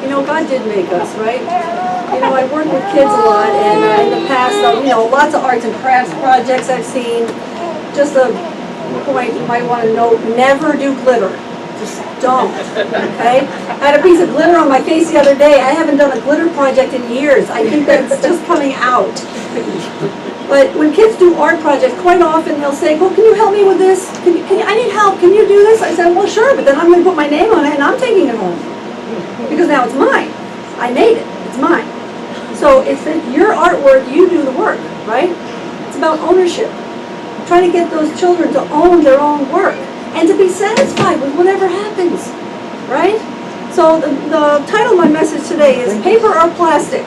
God did make us, right? I work with kids a lot, and in the past, lots of arts and crafts projects I've seen. Just a point you might want to note, never do glitter. Just don't, okay? I had a piece of glitter on my face the other day. I haven't done a glitter project in years. I think that's just coming out. But when kids do art projects, quite often they'll say, well, can you help me with this? I need help. Can you do this? I said, well, sure, but then I'm going to put my name on it and I'm taking it home. Because now it's mine. I made it. It's mine. So it's your artwork, you do the work, right? It's about ownership. Try to get those children to own their own work and to be satisfied with whatever happens, right? So the title of my message today is Paper or Plastic?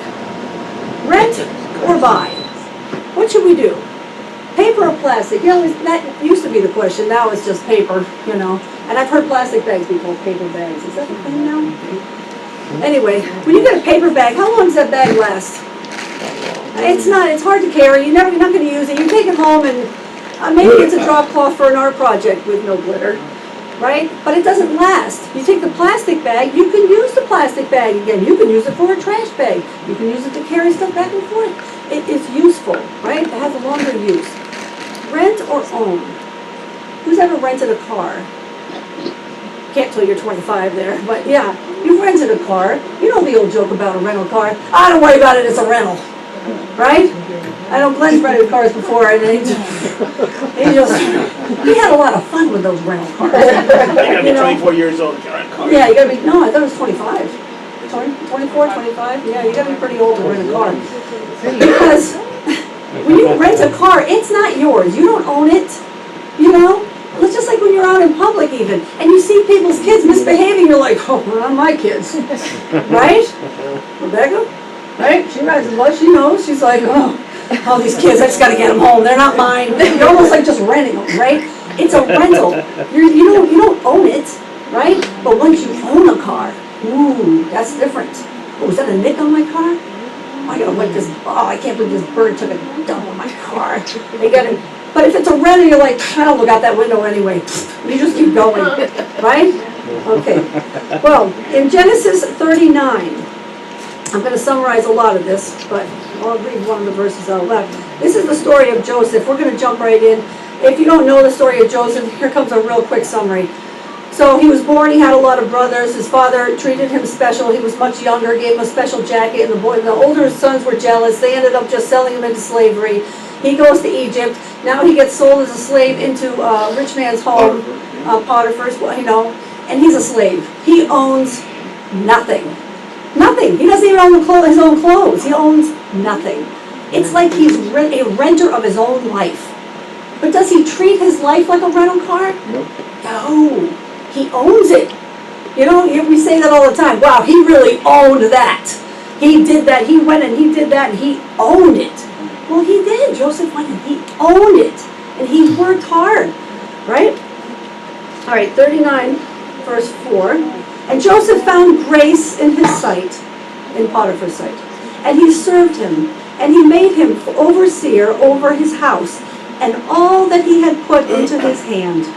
Rent or buy? What should we do? Paper or plastic? That used to be the question. Now it's just paper, And I've heard plastic bags be called paper bags. Is that the thing now? Anyway, when you get a paper bag, how long does that bag last? It's hard to carry. You're not going to use it. You take it home and maybe it's a drop cloth for an art project with no glitter, right? But it doesn't last. You take the plastic bag, you can use the plastic bag again. You can use it for a trash bag. You can use it to carry stuff back and forth. It is useful, right? It has a longer use. Rent or own? Who's ever rented a car? Can't tell you're 25 there, but yeah, you've rented a car. You know the old joke about a rental car. Don't worry about it, it's a rental, right? I know Glenn's rented cars before, and he had a lot of fun with those rental cars. You gotta be 24 years old to rent a car. Yeah, you gotta be, no, I thought it was 25. 24, 25? Yeah, you gotta be pretty old to rent a car. Because when you rent a car, it's not yours. You don't own it, It's just like when you're out in public even, and you see people's kids misbehaving, you're like, oh, not my kids, right? Rebecca, right? She rides the bus, she knows. She's like, oh, these kids, I just gotta get them home. They're not mine. You're almost like just renting them, right? It's a rental. You don't own it, right? But once you own a car, ooh, that's different. Oh, is that a nick on my car? I gotta wipe this. Oh, I can't believe this bird took a dump on my car. But if it's a rental, you're like, I don't look out that window anyway. You just keep going, right? Okay. Well, in Genesis 39, I'm going to summarize a lot of this, but I'll read one of the verses out loud. This is the story of Joseph. We're going to jump right in. If you don't know the story of Joseph, here comes a real quick summary. So he was born, he had a lot of brothers. His father treated him special. He was much younger, gave him a special jacket, and the older sons were jealous. They ended up just selling him into slavery. He goes to Egypt. Now he gets sold as a slave into a rich man's home, Potiphar's, and he's a slave. He owns nothing. Nothing. He doesn't even own his own clothes. He owns nothing. It's like he's a renter of his own life. But does he treat his life like a rental car? No. He owns it. We say that all the time. Wow, he really owned that. He did that. He went and he did that and he owned it. Well, he did. Joseph went and he owned it. And he worked hard. Right? All right, 39, verse 4. And Joseph found grace in his sight, in Potiphar's sight. And he served him. And he made him overseer over his house and all that he had put into his hand.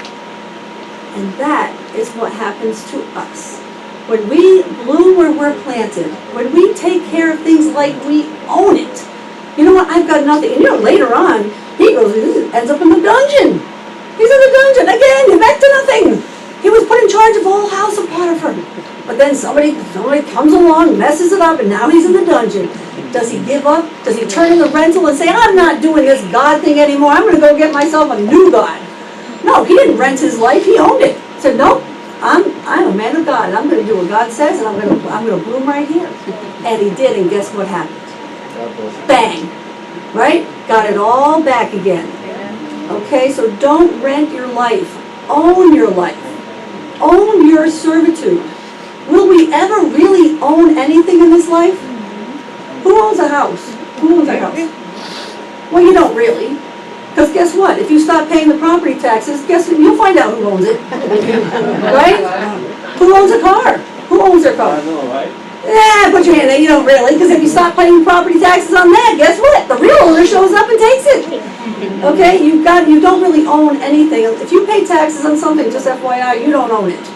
And that is what happens to us. When we bloom where we're planted, when we take care of things like we own it. You know what, I've got nothing. And later on, he ends up in the dungeon. He's in the dungeon again, back to nothing. He was put in charge of the whole house of Potiphar. But then somebody comes along, messes it up, and now he's in the dungeon. Does he give up? Does he turn in the rental and say, I'm not doing this God thing anymore. I'm going to go get myself a new God. No, he didn't rent his life. He owned it. He said, nope, I'm a man of God. I'm going to do what God says, and I'm going to bloom right here. And he did, and guess what happened? Bang. Right? Got it all back again. Okay, so don't rent your life. Own your life. Own your servitude. Will we ever really own anything in this life? Who owns a house? Who owns a house? Well, you don't really. Because guess what? If you stop paying the property taxes, guess what? You'll find out who owns it. Right? Who owns a car? Who owns their car? I know, right? Put your hand there. You don't really. Because if you stop paying property taxes on that, guess what? The real owner shows up and takes it. Okay? You don't really own anything. If you pay taxes on something, just FYI, you don't own it.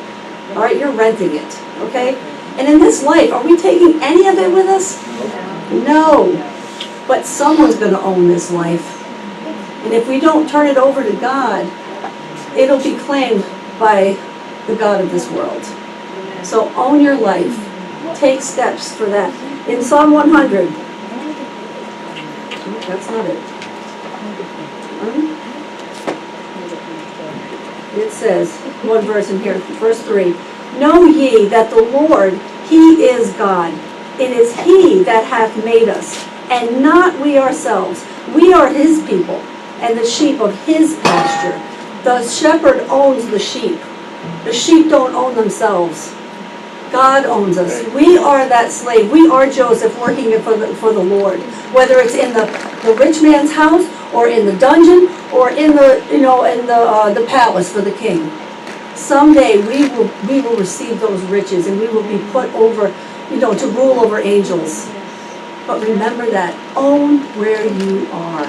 All right? You're renting it. Okay? And in this life, are we taking any of it with us? No. But someone's going to own this life. And if we don't turn it over to God, it'll be claimed by the God of this world. So own your life. Take steps for that. In Psalm 100, that's not it. It says, one verse in here, verse 3, Know ye that the Lord, He is God. It is He that hath made us, and not we ourselves. We are His people, and the sheep of His pasture. The shepherd owns the sheep. The sheep don't own themselves. God owns us. We are that slave. We are Joseph working for the Lord. Whether it's in the rich man's house, or in the dungeon, or in the palace for the king. Someday we will receive those riches, and we will be put over, to rule over angels. But remember that. Own where you are.